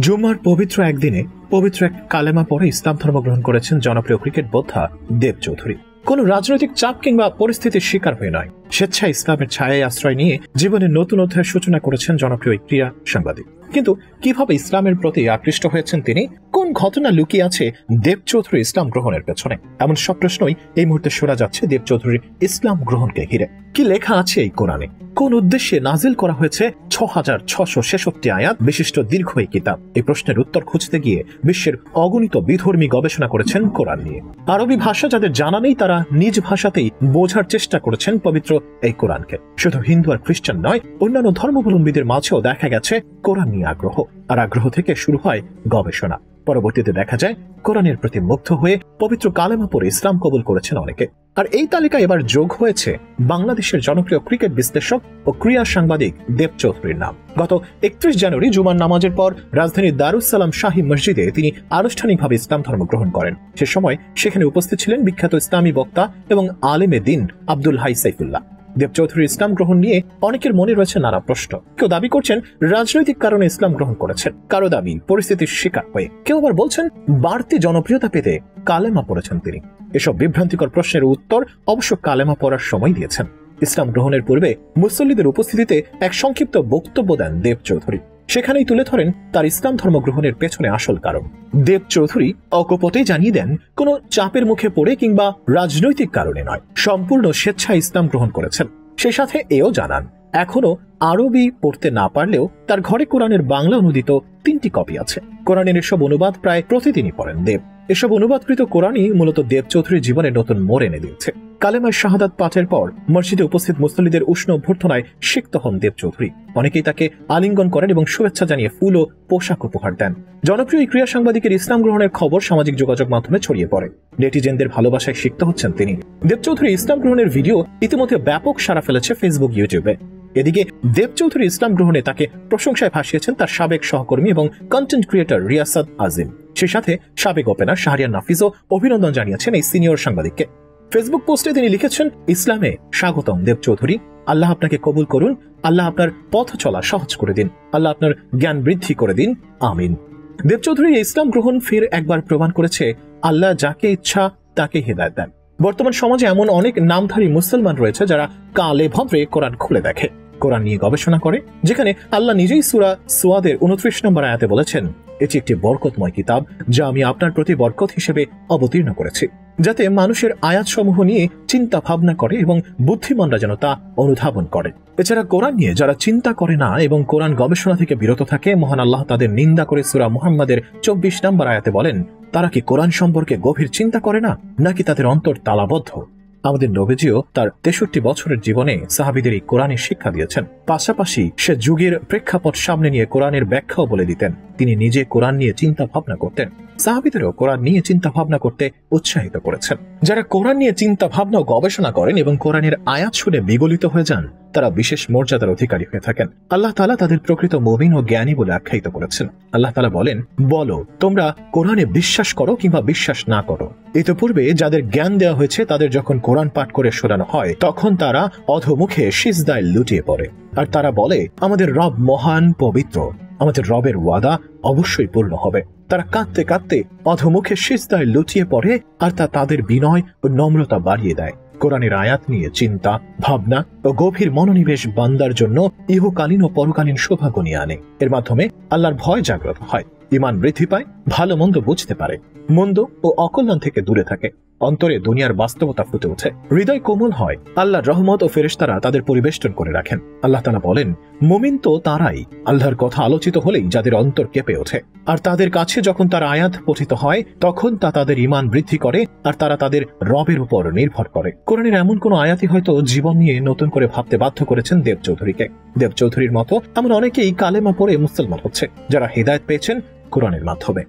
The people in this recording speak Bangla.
জুম্মার পবিত্র একদিনে পবিত্র এক কালেমা পড়ে ইসলাম ধর্ম গ্রহণ করেছেন জনপ্রিয় ক্রিকেট বোদ্ধা দেব চৌধুরী। কোন রাজনৈতিক চাপ কিংবা পরিস্থিতির শিকার হয়ে নয়, স্বেচ্ছায় ইসলামের ছায়ায় আশ্রয় নিয়ে জীবনের নতুন অধ্যায়ের সূচনা করেছেন জনপ্রিয় ক্রীড়া সাংবাদিক। কিন্তু কিভাবে ইসলামের প্রতি আকৃষ্ট হয়েছেন তিনি, কোন ঘটনা লুকিয়ে আছে দেব চৌধুরী ইসলাম গ্রহণের পেছনে, এমন সব প্রশ্নই এই মুহূর্তে শোনা যাচ্ছে দেব চৌধুরীর ইসলাম গ্রহণকে ঘিরে। কি লেখা আছে এই কোরআনে, কোন উদ্দেশ্যে নাজিল করা হয়েছে ৬৬৬৬ আয়াত বিশিষ্ট দীর্ঘ এই কিতাব, এই প্রশ্নের উত্তর খুঁজতে গিয়ে বিশ্বের অগণিত বিধর্মী গবেষণা করেছেন কোরআন নিয়ে। আরবি ভাষা যাদের জানা নেই তারা নিজ ভাষাতেই বোঝার চেষ্টা করেছেন পবিত্র এই কোরআনকে। শুধু হিন্দু আর খ্রিস্টান নয়, অন্যান্য ধর্মাবলম্বীদের মাঝেও দেখা গেছে কোরআন নিয়ে আগ্রহ, আর আগ্রহ থেকে শুরু হয় গবেষণা। পরবর্তীতে দেখা যায় কোরআনের প্রতি মুগ্ধ হয়ে পবিত্র কালেমা পড়ে ইসলাম কবুল করেছেন অনেকে। আর এই তালিকায় এবার যোগ হয়েছে বাংলাদেশের জনপ্রিয় ক্রিকেট বিশ্লেষক ও ক্রীড়া সাংবাদিক দেব চৌধুরীর নাম। গত ৩১ জানুয়ারি জুমার নামাজের পর রাজধানীর দারুস সালাম শাহী মসজিদে তিনি আনুষ্ঠানিকভাবে ইসলাম ধর্ম গ্রহণ করেন। সে সময় সেখানে উপস্থিত ছিলেন বিখ্যাত ইসলামী বক্তা এবং আলেমে দিন আব্দুল হাই সাইফুল্লাহ। দেব চৌধুরী ইসলাম গ্রহণ নিয়ে অনেকের মনে রয়েছে নানা প্রশ্ন। কেউ দাবি করছেন রাজনৈতিক কারণে ইসলাম গ্রহণ করেছেন, কারো দাবি পরিস্থিতির শিকার হয়ে, কেউ আবার বলছেন বাড়তি জনপ্রিয়তা পেতে কালেমা পড়েছেন তিনি। এসব বিভ্রান্তিকর প্রশ্নের উত্তর অবশ্য কালেমা পড়ার সময় দিয়েছেন। ইসলাম গ্রহণের পূর্বে মুসল্লিদের উপস্থিতিতে এক সংক্ষিপ্ত বক্তব্য দেন দেব চৌধুরী। সেখানেই তুলে ধরেন তার ইসলাম ধর্ম গ্রহণের পেছনে আসল কারণ। দেব চৌধুরী অকপটেই জানিয়ে দেন কোন চাপের মুখে পড়ে কিংবা রাজনৈতিক কারণে নয়, সম্পূর্ণ স্বেচ্ছায় ইসলাম গ্রহণ করেছেন। সে সাথে এও জানান এখনো আরবি পড়তে না পারলেও তার ঘরে কোরআনের বাংলা অনুদিত ৩টি কপি আছে। কোরআনের এসব অনুবাদ প্রায় প্রতিদিনই পড়েন দেব। এসব অনুবাদকৃত কোরআনই মূলত দেব চৌধুরীর জীবনে নতুন মোড় এনে দিয়েছে। কালেমায় শাহাদাত পাঠের পর মসজিদে উপস্থিত মুসল্লিদের উষ্ণ অভ্যর্থনায় সিক্ত হন দেব চৌধুরী। অনেকেই তাকে আলিঙ্গন করেন এবং শুভেচ্ছা জানিয়ে ফুল ও পোশাক উপহার দেন। জনপ্রিয় ক্রীড়া সাংবাদিকের ইসলাম গ্রহণের খবর সামাজিক যোগাযোগ মাধ্যমে ছড়িয়ে পড়ে। নেটিজেনদের ভালোবাসায় সিক্ত হচ্ছেন তিনি। দেব চৌধুরী ইসলাম গ্রহণের ভিডিও ইতিমধ্যে ব্যাপক সাড়া ফেলেছে ফেসবুক, ইউটিউবে। এদিকে দেব চৌধুরী ইসলাম গ্রহণে তাকে প্রশংসায় ভাসিয়েছেন তার সাবেক সহকর্মী এবং কন্টেন্ট ক্রিয়েটর রিয়াসাত আজিম। সে সাথে সাবেক ওপেনার শাহরিয়ার নাফিজও অভিনন্দন জানিয়েছেন এই সিনিয়র সাংবাদিককে। ফেসবুক পোস্টে তিনি লিখেছেন, ইসলামে স্বাগতম দেব চৌধুরী, আল্লাহ আপনাকে কবুল করুন, আল্লাহ আপনার পথ চলা সহজ করে দিন, আল্লাহ আপনার জ্ঞান বৃদ্ধি করে দিন, আমিন। দেব চৌধুরীর ইসলাম গ্রহণ ফের একবার প্রমাণ করেছে আল্লাহ যাকে ইচ্ছা তাকে হিদায়াত দেন। বর্তমান সমাজে এমন অনেক নামধারী মুসলমান রয়েছে যারা কালে ভদ্রে কোরআন খুলে দেখে, কোরআন নিয়ে গবেষণা করে, যেখানে আল্লাহ নিজেই সূরা সুয়াদের ২৯ নম্বর আয়াতে বলেছেন, এটি একটি বরকতময় কিতাব যা আমি আপনার প্রতি বরকত হিসেবে অবতীর্ণ করেছি, যাতে মানুষের আয়াতসমূহ নিয়ে চিন্তা ভাবনা করে এবং বুদ্ধিমানরা যেন তা অনুধাবন করে। এছাড়া কোরআন নিয়ে যারা চিন্তা করে না এবং কোরআন গবেষণা থেকে বিরত থাকে, মহান আল্লাহ তাদের নিন্দা করে সূরা মুহাম্মাদের ২৪ নম্বর আয়াতে বলেন, তারা কি কোরআন সম্পর্কে গভীর চিন্তা করে না, নাকি তাদের অন্তর তালাবদ্ধ? আমাদের নবীজিও তার ৬৩ বছরের জীবনে সাহাবীদের এই কোরআনের শিক্ষা দিয়েছেন। পাশাপাশি সে যুগের প্রেক্ষাপট সামনে নিয়ে কোরআনের ব্যাখ্যাও বলে দিতেন। তিনি নিজে কোরআন নিয়ে চিন্তা ভাবনা করতেন, সাহাবীদেরও কোরআন নিয়ে চিন্তা ভাবনা করতে উৎসাহিত করেছেন। যারা কোরআন নিয়ে চিন্তা ভাবনা ও গবেষণা করেন এবং কোরআনের আয়াত শুনে বিগলিত হয়ে যান, তারা বিশেষ মর্যাদার অধিকারী হয়ে থাকেন। আল্লাহ তাআলা তাদের প্রকৃত মুমিন ও জ্ঞানী বলে আখ্যায়িত করেছেন। আল্লাহ তাআলা বলেন, বলো তোমরা কোরআনে বিশ্বাস করো কিংবা বিশ্বাস না করো। ইতিপূর্বে যাদের জ্ঞান দেওয়া হয়েছে তাদের যখন কোরআন পাঠ করে শোনানো হয় তখন তারা অধোমুখে সিজদায় লুটিয়ে পড়ে, আর তারা বলে, আমাদের রব মহান পবিত্র, আমাদের রবের ওয়াদা অবশ্যই পূর্ণ হবে। তারা কাঁদতে কাঁদতে অধোমুখে সিজদায় লুটিয়ে পড়ে, আর তা তাদের বিনয় ও নম্রতা বাড়িয়ে দেয়। কোরআনের আয়াত নিয়ে চিন্তা ভাবনা ও গভীর মনোনিবেশ বান্দার জন্য ইহকালীন ও পরকালীন সৌভাগ্য নিয়ে আনে। এর মাধ্যমে আল্লাহর ভয় জাগ্রত হয়, ঈমান বৃদ্ধি পায়, ভালো মন্দ বুঝতে পারে, মন্দ ও অকল্যাণ থেকে দূরে থাকে, অন্তরে দুনিয়ার বাস্তবতা ফুটে ওঠে, হৃদয় কোমল হয়, আল্লাহর রহমত ও ফেরেশতারা তাদের পরিবেষ্টন করে রাখেন। আল্লাহ তাআলা বলেন, মুমিন তো তারাই আল্লাহর কথা আলোচিত হলেই যাদের অন্তর কেঁপে ওঠে, আর তাদের কাছে যখন তার আয়াত পঠিত হয় তখন তা তাদের ঈমান বৃদ্ধি করে, আর তারা তাদের রবের উপর নির্ভর করে। কোরআনের এমন কোন আয়াতই হয়তো জীবন নিয়ে নতুন করে ভাবতে বাধ্য করেছেন দেব চৌধুরীকে। দেব চৌধুরীর মতো এমন অনেকেই কালেমা পড়ে মুসলমান হচ্ছে, যারা হিদায়াত পেয়েছেন কোরআনের মাধ্যমে।